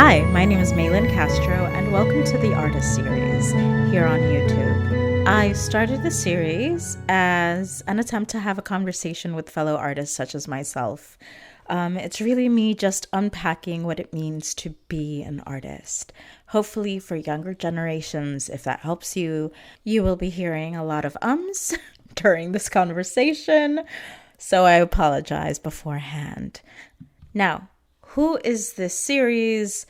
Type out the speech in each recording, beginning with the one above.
Hi, my name is Malin Castro, and welcome to the Artist Series here on YouTube. I started the series as an attempt to have a conversation with fellow artists such as myself. It's really me just unpacking what it means to be an artist. Hopefully, for younger generations, if that helps you, you will be hearing a lot of ums during this conversation. So I apologize beforehand. Now, who is this series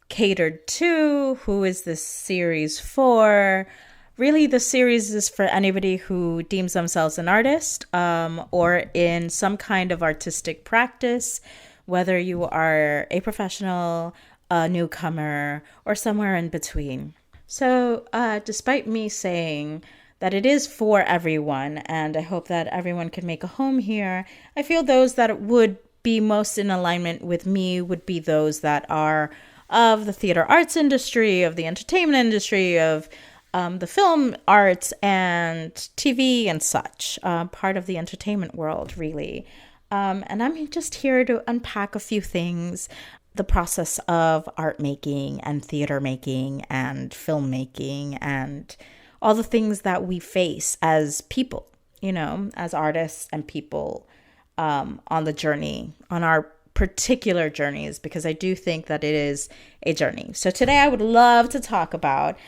catered to? Who is this series for? Really, the series is for anybody who deems themselves an artist or in some kind of artistic practice, whether you are a professional, a newcomer, or somewhere in between. So, despite me saying that it is for everyone, and I hope that everyone can make a home here, I feel those that would be most in alignment with me would be those that are of the theater arts industry, of the entertainment industry, of the film arts and TV and such, part of the entertainment world, really. And I'm just here to unpack a few things, the process of art making and theater making and filmmaking and all the things that we face as people, as artists and people on the journey, on our particular journeys, because I do think that it is a journey. So today I would love to talk about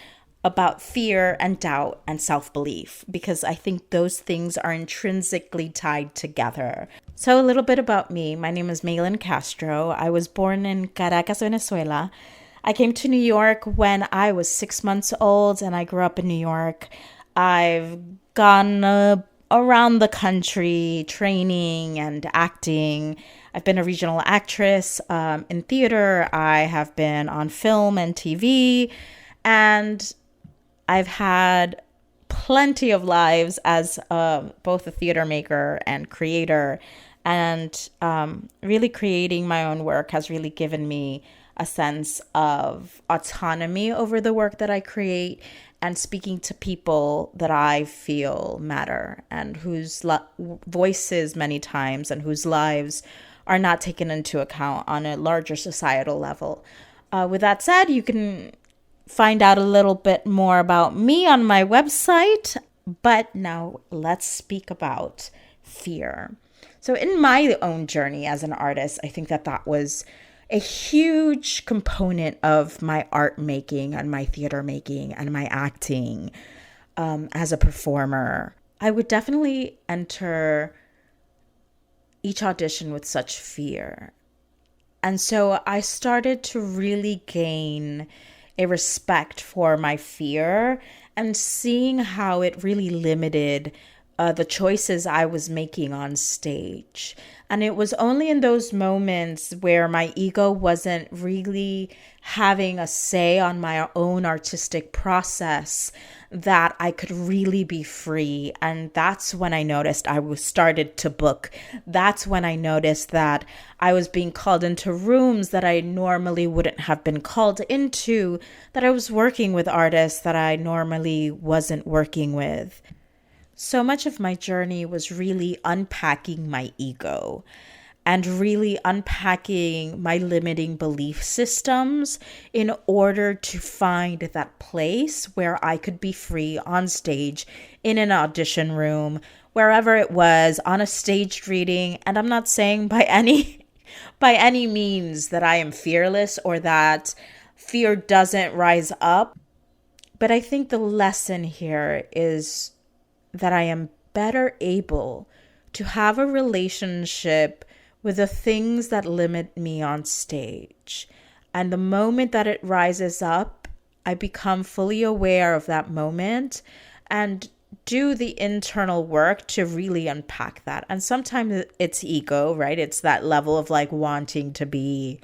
fear and doubt and self-belief, because I think those things are intrinsically tied together. So a little bit about me. My name is Malin Castro. I was born in Caracas, Venezuela. I came to New York when I was 6 months old, and I grew up in New York. I've gone around the country training and acting. I've been a regional actress in theater. I have been on film and TV, and I've had plenty of lives as both a theater maker and creator, and really creating my own work has really given me a sense of autonomy over the work that I create and speaking to people that I feel matter and whose voices many times and whose lives are not taken into account on a larger societal level. With that said, you can find out a little bit more about me on my website, but now let's speak about fear. So in my own journey as an artist, I think that was a huge component of my art making and my theater making and my acting as a performer. I would definitely enter each audition with such fear. And so I started to really gain a respect for my fear and seeing how it really limited the choices I was making on stage. And it was only in those moments where my ego wasn't really having a say on my own artistic process that I could really be free. And that's when I noticed I was started to book. That's when I noticed that I was being called into rooms that I normally wouldn't have been called into, that I was working with artists that I normally wasn't working with. So much of my journey was really unpacking my ego and really unpacking my limiting belief systems in order to find that place where I could be free on stage, in an audition room, wherever it was, on a staged reading. And I'm not saying by any means that I am fearless or that fear doesn't rise up. But I think the lesson here is that I am better able to have a relationship with the things that limit me on stage. And the moment that it rises up, I become fully aware of that moment and do the internal work to really unpack that. And sometimes it's ego, right? It's that level of like wanting to be,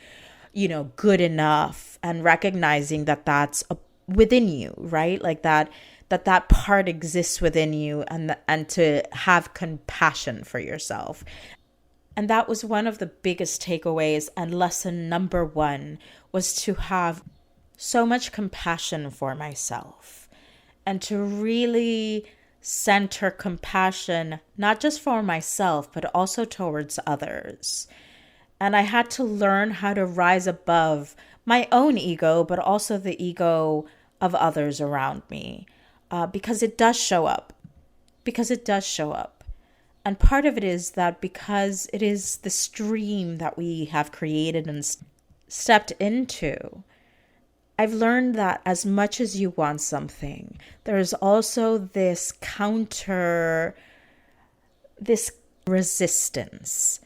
good enough and recognizing that that's within you, right? Like that part exists within you, and to have compassion for yourself. And that was one of the biggest takeaways, and lesson number one was to have so much compassion for myself and to really center compassion, not just for myself, but also towards others. And I had to learn how to rise above my own ego, but also the ego of others around me, because it does show up. Because it does show up. And part of it is that because it is the stream that we have created and stepped into, I've learned that as much as you want something, there's also this this resistance,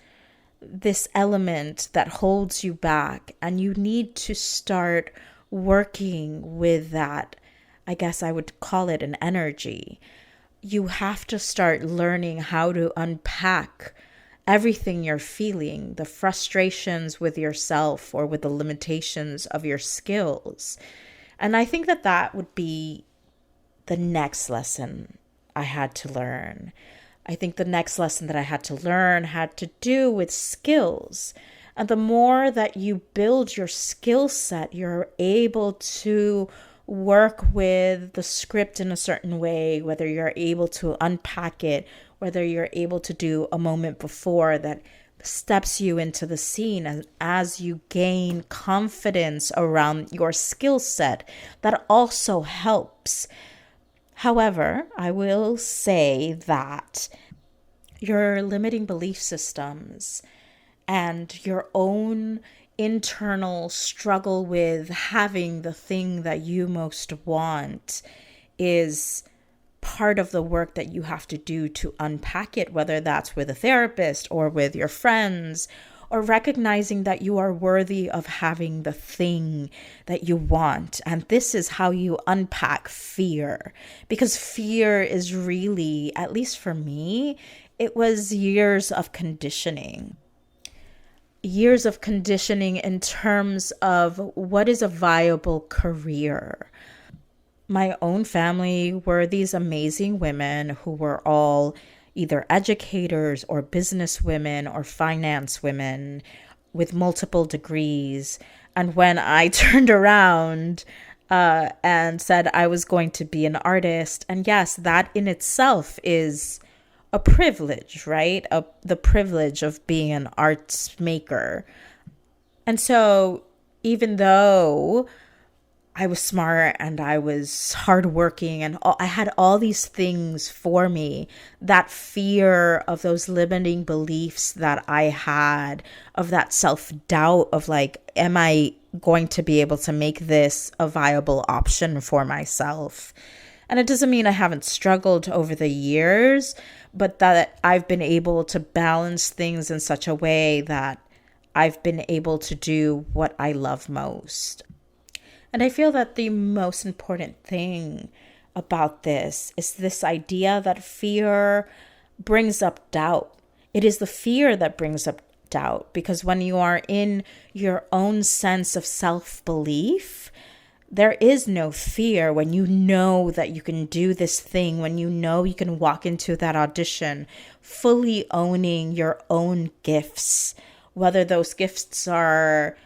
this element that holds you back, and you need to start working with that. I guess I would call it an energy. You have to start learning how to unpack everything you're feeling, the frustrations with yourself or with the limitations of your skills. And I think that that would be the next lesson I had to learn. I think the next lesson that I had to learn had to do with skills. And the more that you build your skill set, you're able to work with the script in a certain way, whether you're able to unpack it, whether you're able to do a moment before that steps you into the scene. And as you gain confidence around your skill set, that also helps. However, I will say that your limiting belief systems and your own internal struggle with having the thing that you most want is part of the work that you have to do to unpack it, whether that's with a therapist or with your friends, or recognizing that you are worthy of having the thing that you want. And this is how you unpack fear, because fear is really, at least for me, it was years of conditioning. Years of conditioning in terms of what is a viable career. My own family were these amazing women who were all either educators or business women or finance women with multiple degrees. And when I turned around and said I was going to be an artist, and yes, that in itself is a privilege, right? The privilege of being an arts maker. And so even though I was smart and I was hardworking and I had all these things for me, that fear of those limiting beliefs that I had, of that self-doubt of like, am I going to be able to make this a viable option for myself? And it doesn't mean I haven't struggled over the years, but that I've been able to balance things in such a way that I've been able to do what I love most. And I feel that the most important thing about this is this idea that fear brings up doubt. It is the fear that brings up doubt, because when you are in your own sense of self-belief, there is no fear when you know that you can do this thing, when you know you can walk into that audition fully owning your own gifts, whether those gifts are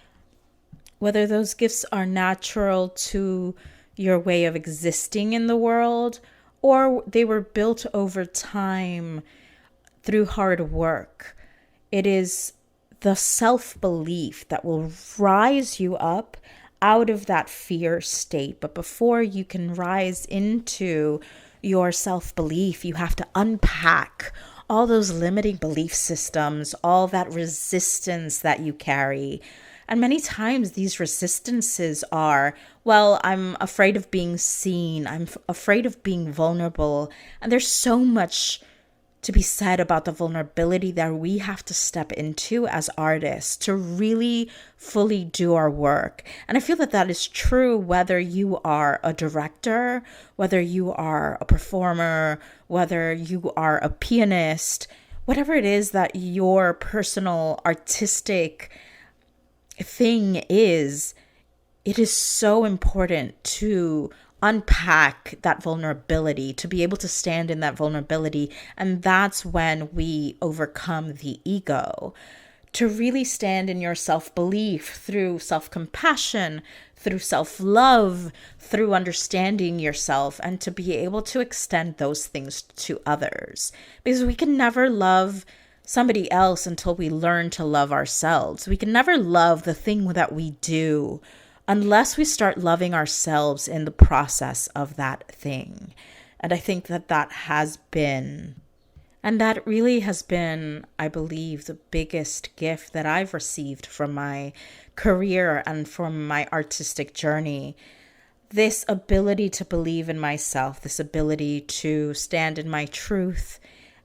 natural to your way of existing in the world, or they were built over time through hard work. It is the self-belief that will rise you up out of that fear state. But before you can rise into your self-belief, you have to unpack all those limiting belief systems, all that resistance that you carry. And many times these resistances are, well, I'm afraid of being seen. I'm afraid of being vulnerable. And there's so much to be said about the vulnerability that we have to step into as artists to really fully do our work. And I feel that that is true whether you are a director, whether you are a performer, whether you are a pianist, whatever it is that your personal artistic thing is, it is so important to unpack that vulnerability, to be able to stand in that vulnerability. And that's when we overcome the ego. To really stand in your self-belief through self-compassion, through self-love, through understanding yourself, and to be able to extend those things to others. Because we can never love somebody else until we learn to love ourselves. We can never love the thing that we do unless we start loving ourselves in the process of that thing. And I think that has been, and that really has been, I believe, the biggest gift that I've received from my career and from my artistic journey. This ability to believe in myself, this ability to stand in my truth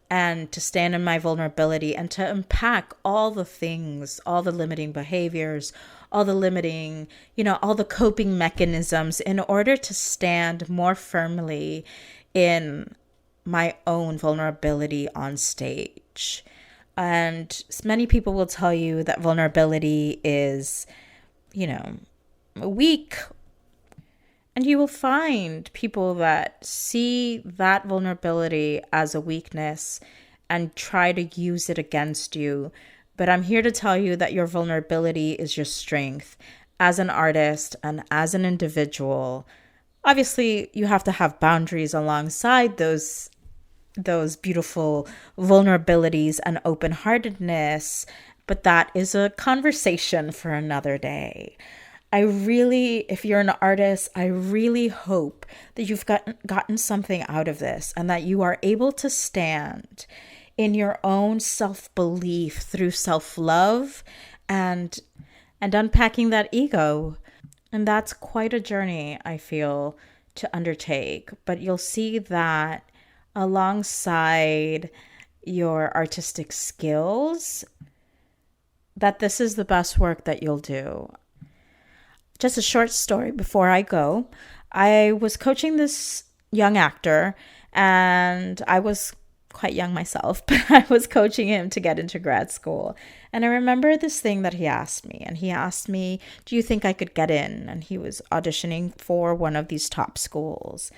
and to stand in my vulnerability and to unpack all the things, all the limiting behaviors, all the limiting, all the coping mechanisms in order to stand more firmly in my own vulnerability on stage. And many people will tell you that vulnerability is, weak. And you will find people that see that vulnerability as a weakness and try to use it against you. But I'm here to tell you that your vulnerability is your strength as an artist and as an individual. Obviously, you have to have boundaries alongside those beautiful vulnerabilities and open-heartedness, but that is a conversation for another day. If you're an artist, I really hope that you've gotten something out of this and that you are able to stand in your own self-belief through self-love and unpacking that ego. And that's quite a journey, I feel, to undertake. But you'll see that alongside your artistic skills, that this is the best work that you'll do. Just a short story before I go. I was coaching this young actor, and I was quite young myself, but I was coaching him to get into grad school. And I remember this thing that he asked me. And he asked me, do you think I could get in? And he was auditioning for one of these top schools.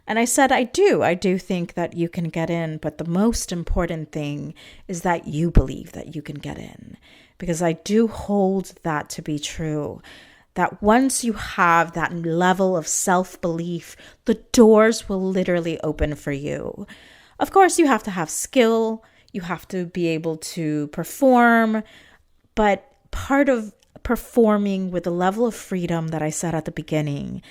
And I said, I do think that you can get in. But the most important thing is that you believe that you can get in. Because I do hold that to be true. That once you have that level of self-belief, the doors will literally open for you. Of course, you have to have skill. You have to be able to perform. But part of performing with the level of freedom that I said at the beginning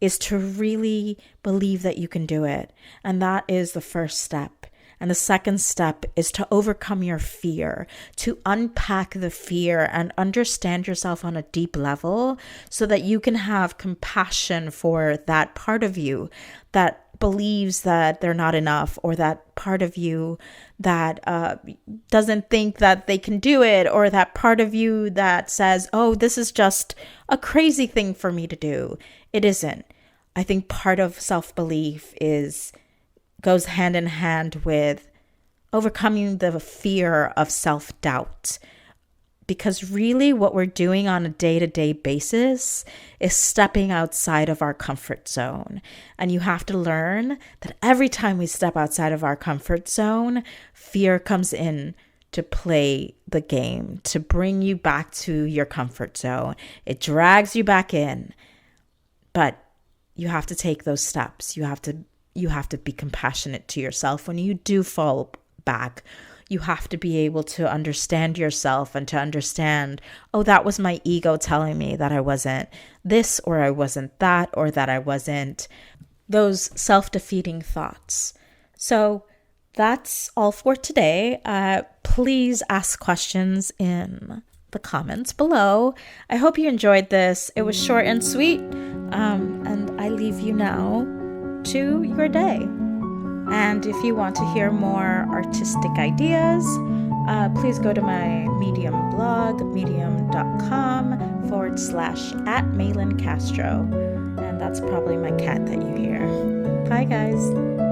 is to really believe that you can do it. And that is the first step. And the second step is to overcome your fear, to unpack the fear and understand yourself on a deep level so that you can have compassion for that part of you that believes that they're not enough, or that part of you that doesn't think that they can do it, or that part of you that says, oh, this is just a crazy thing for me to do. It isn't. I think part of self-belief goes hand in hand with overcoming the fear of self-doubt. Because really what we're doing on a day-to-day basis is stepping outside of our comfort zone. And you have to learn that every time we step outside of our comfort zone, fear comes in to play the game, to bring you back to your comfort zone. It drags you back in. But you have to take those steps. You have to be compassionate to yourself when you do fall back. You have to be able to understand yourself and to understand, oh, that was my ego telling me that I wasn't this, or I wasn't that, or that I wasn't those self-defeating thoughts. So that's all for today. Please ask questions in the comments below. I hope you enjoyed this. It was short and sweet. And I leave you now to your day. And if you want to hear more artistic ideas, please go to my Medium blog, medium.com/@Maylin Castro. And that's probably my cat that you hear. Bye, guys.